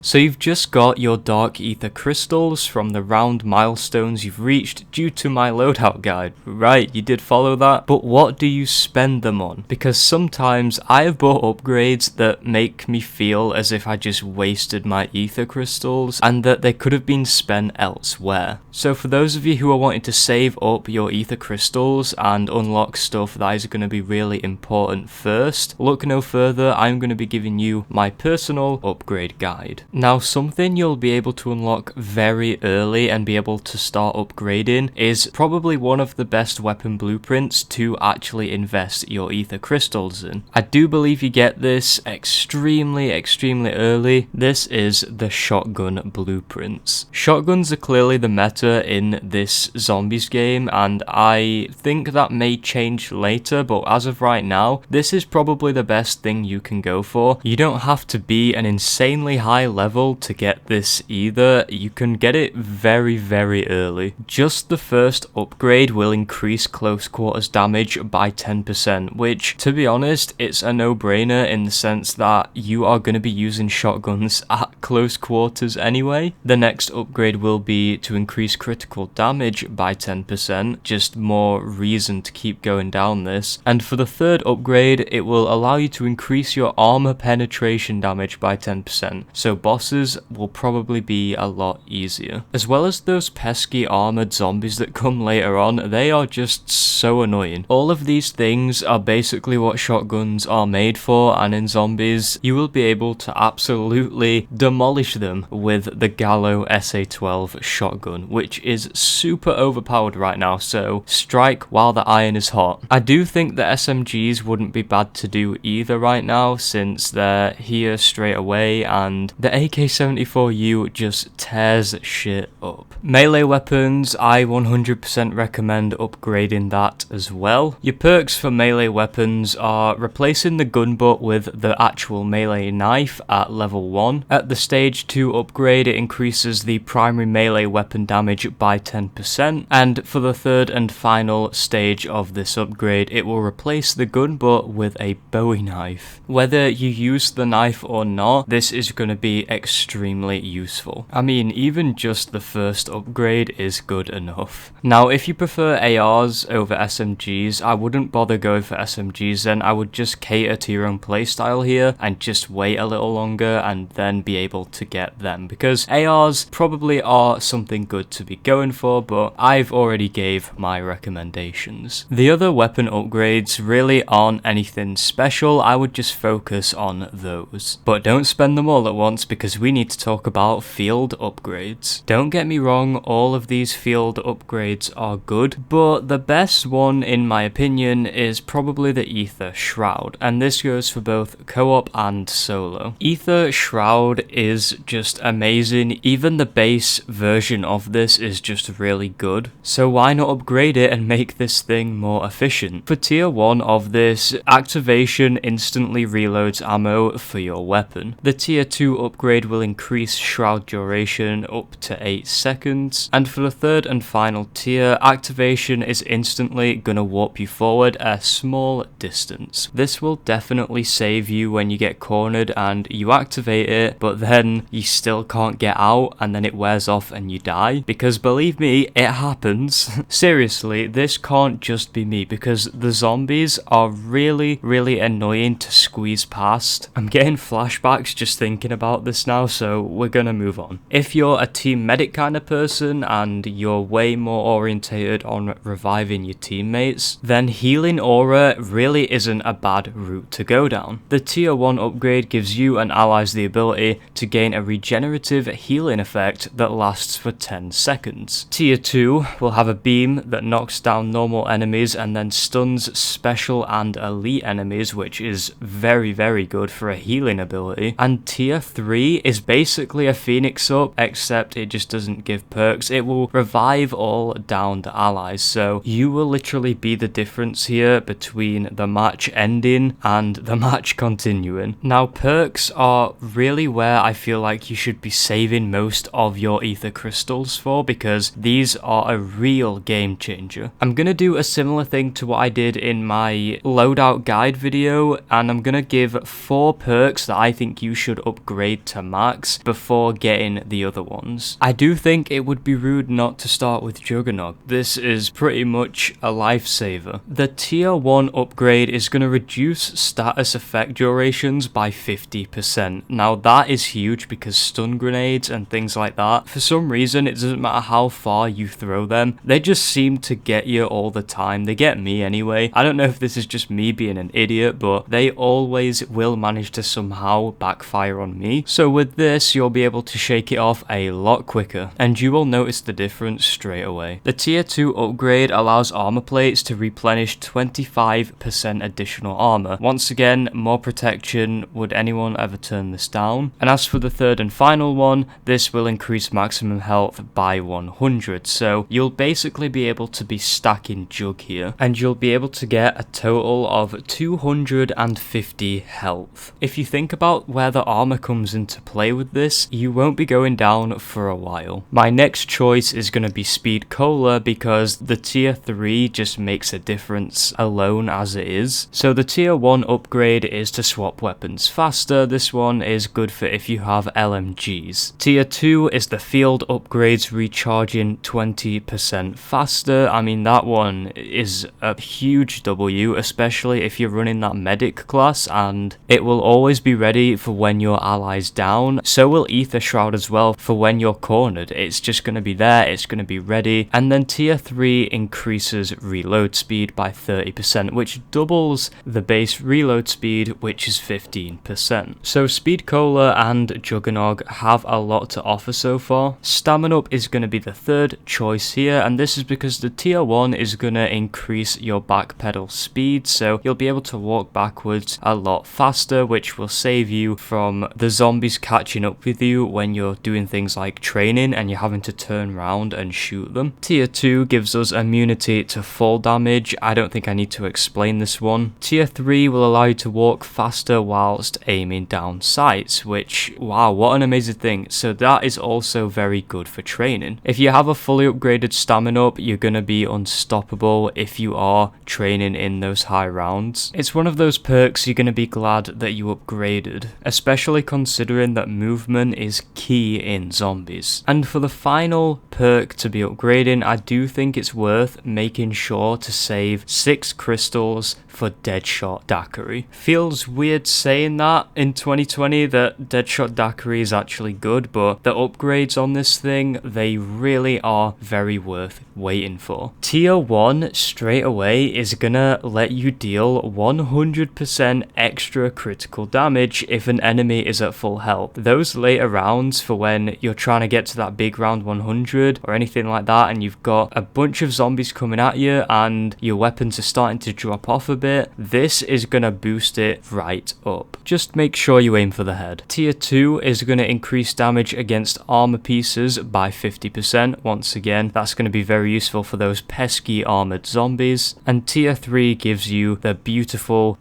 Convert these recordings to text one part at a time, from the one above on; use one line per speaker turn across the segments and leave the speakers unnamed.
So you've just got your dark ether crystals from the round milestones you've reached due to my loadout guide. Right, you did follow that, but what do you spend them on? Because sometimes I have bought upgrades that make me feel as if I just wasted my ether crystals and that they could have been spent elsewhere. So for those of you who are wanting to save up your ether crystals and unlock stuff that is going to be really important first, look no further, I'm going to be giving you my personal upgrade guide. Now, something you'll be able to unlock very early and be able to start upgrading is probably one of the best weapon blueprints to actually invest your ether crystals in. I do believe you get this extremely early. This is the shotgun blueprints. Shotguns are clearly the meta in this zombies game, and I think that may change later, but as of right now, this is probably the best thing you can go for. You don't have to be an insanely high level to get this either. You can get it very early. Just the first upgrade will increase close quarters damage by 10%, which, to be honest, it's a no-brainer in the sense that you are going to be using shotguns at close quarters anyway. The next upgrade will be to increase critical damage by 10%, just more reason to keep going down this. And for the third upgrade, it will allow you to increase your armor penetration damage by 10%, so bosses will probably be a lot easier. As well as those pesky armored zombies that come later on, they are just so annoying. All of these things are basically what shotguns are made for, and in zombies, you will be able to absolutely demolish them with the Gallo SA-12 shotgun, which is super overpowered right now, so strike while the iron is hot. I do think the SMGs wouldn't be bad to do either right now, since they're here straight away, and the AK-74U just tears shit up. Melee weapons, I 100% recommend upgrading that as well. Your perks for melee weapons are replacing the gun butt with the actual melee knife at level 1. At the stage 2 upgrade, it increases the primary melee weapon damage by 10%, and for the third and final stage of this upgrade, it will replace the gun butt with a Bowie knife. Whether you use the knife or not, this is going to be extremely useful. I mean, even just the first upgrade is good enough. Now, if you prefer ARs over SMGs, I wouldn't bother going for SMGs then. I would just cater to your own playstyle here and just wait a little longer and then be able to get them, because ARs probably are something good to be going for, but I've already gave my recommendations. The other weapon upgrades really aren't anything special. I would just focus on those. But don't spend them all at once, because we need to talk about field upgrades. Don't get me wrong, all of these field upgrades are good, but the best one in my opinion is probably the Aether Shroud, and this goes for both co-op and solo. Aether Shroud is just amazing. Even the base version of this is just really good, so why not upgrade it and make this thing more efficient? For tier 1 of this, activation instantly reloads ammo for your weapon. The tier 2 upgrade will increase shroud duration up to 8 seconds, and for the third and final tier, activation is instantly gonna warp you forward a small distance. This will definitely save you when you get cornered and you activate it, but then you still can't get out and then it wears off and you die, because believe me, it happens. Seriously, this can't just be me, because the zombies are really annoying to squeeze past. I'm getting flashbacks just thinking about this now, so we're gonna move on. If you're a team medic kind of person and you're way more orientated on reviving your teammates, then healing aura really isn't a bad route to go down. The tier 1 upgrade gives you and allies the ability to gain a regenerative healing effect that lasts for 10 seconds. Tier 2 will have a beam that knocks down normal enemies and then stuns special and elite enemies, which is very good for a healing ability. And tier 3 is basically a Phoenix up, except it just doesn't give perks. It will revive all downed allies, so you will literally be the difference here between the match ending and the match continuing. Now, perks are really where I feel like you should be saving most of your ether crystals for, because these are a real game changer. I'm gonna do a similar thing to what I did in my loadout guide video, and I'm gonna give 4 perks that I think you should upgrade to max before getting the other ones. I do think it would be rude not to start with Juggernog. This is pretty much a lifesaver. The tier 1 upgrade is going to reduce status effect durations by 50%. Now that is huge because stun grenades and things like that, for some reason it doesn't matter how far you throw them, they just seem to get you all the time. They get me anyway. I don't know if this is just me being an idiot, but they always will manage to somehow backfire on me. So with this, you'll be able to shake it off a lot quicker, and you will notice the difference straight away. The tier 2 upgrade allows armor plates to replenish 25% additional armor. Once again, more protection. Would anyone ever turn this down? And as for the third and final one, this will increase maximum health by 100. So you'll basically be able to be stacking Jug here, and you'll be able to get a total of 250 health. If you think about where the armor comes into play with this, you won't be going down for a while. My next choice is going to be Speed Cola because the tier 3 just makes a difference alone as it is. So the tier 1 upgrade is to swap weapons faster. This one is good for if you have LMGs. Tier 2 is the field upgrades recharging 20% faster. I mean, that one is a huge W, especially if you're running that medic class, and it will always be ready for when your ally's down. So will Aether Shroud as well for when you're cornered. It's just going to be there, it's going to be ready. And then tier 3 increases reload speed by 30%, which doubles the base reload speed, which is 15%. So Speed Cola and Juggernog have a lot to offer so far. Staminup is going to be the third choice here, and this is because the tier 1 is going to increase your backpedal speed, so you'll be able to walk backwards a lot faster, which will save you from the zombies catching up with you when you're doing things like training and you're having to turn around and shoot them. Tier 2 gives us immunity to fall damage. I don't think I need to explain this one. Tier 3 will allow you to walk faster whilst aiming down sights, which, wow, what an amazing thing. So that is also very good for training. If you have a fully upgraded Staminup, you're going to be unstoppable if you are training in those high rounds. It's one of those perks you're going to be glad that you upgraded, especially considering that movement is key in zombies. And for the final perk to be upgrading, I do think it's worth making sure to save 6 crystals for Deadshot Daiquiri. Feels weird saying that in 2020 that Deadshot Daiquiri is actually good, but the upgrades on this thing, they really are very worth waiting for. Tier 1 straight away is gonna let you deal 100% extra critical damage if an enemy is at full health. Those later rounds for when you're trying to get to that big round 100 or anything like that, and you've got a bunch of zombies coming at you and your weapons are starting to drop off a bit, this is gonna boost it right up. Just make sure you aim for the head. Tier 2 is gonna increase damage against armor pieces by 50%. Once again, that's gonna be very useful for those pesky armored zombies. And tier 3 gives you the beautiful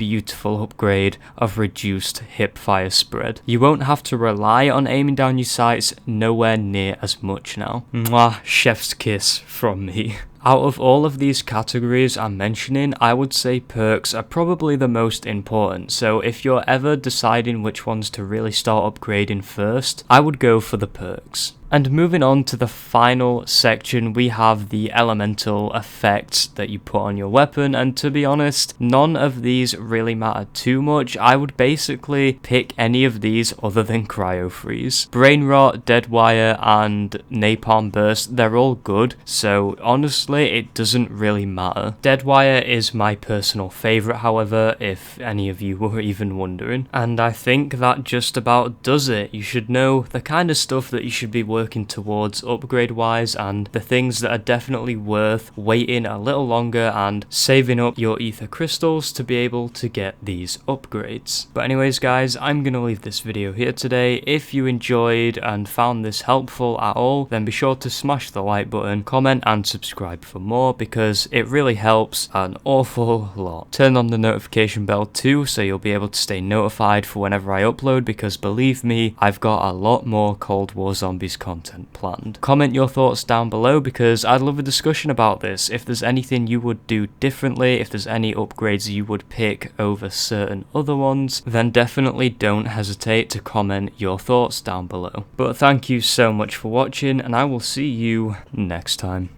upgrade of reduced hipfire spread. You won't have to rely on aiming down your sights nowhere near as much now. Mwah, chef's kiss from me. Out of all of these categories I'm mentioning, I would say perks are probably the most important. So if you're ever deciding which ones to really start upgrading first, I would go for the perks. And moving on to the final section, we have the elemental effects that you put on your weapon, and to be honest, none of these really matter too much. I would basically pick any of these other than Cryo Freeze. Brain Rot, Dead Wire, and Napalm Burst, they're all good, so honestly, it doesn't really matter. Dead Wire is my personal favourite, however, if any of you were even wondering, and I think that just about does it. You should know the kind of stuff that you should be working towards upgrade wise, and the things that are definitely worth waiting a little longer and saving up your ether crystals to be able to get these upgrades. But anyways guys, I'm gonna leave this video here today. If you enjoyed and found this helpful at all, then be sure to smash the like button, comment and subscribe for more, because it really helps an awful lot. Turn on the notification bell too, so you'll be able to stay notified for whenever I upload, because believe me, I've got a lot more Cold War Zombies content content planned. Comment your thoughts down below because I'd love a discussion about this. If there's anything you would do differently, if there's any upgrades you would pick over certain other ones, then definitely don't hesitate to comment your thoughts down below. But thank you so much for watching, and I will see you next time.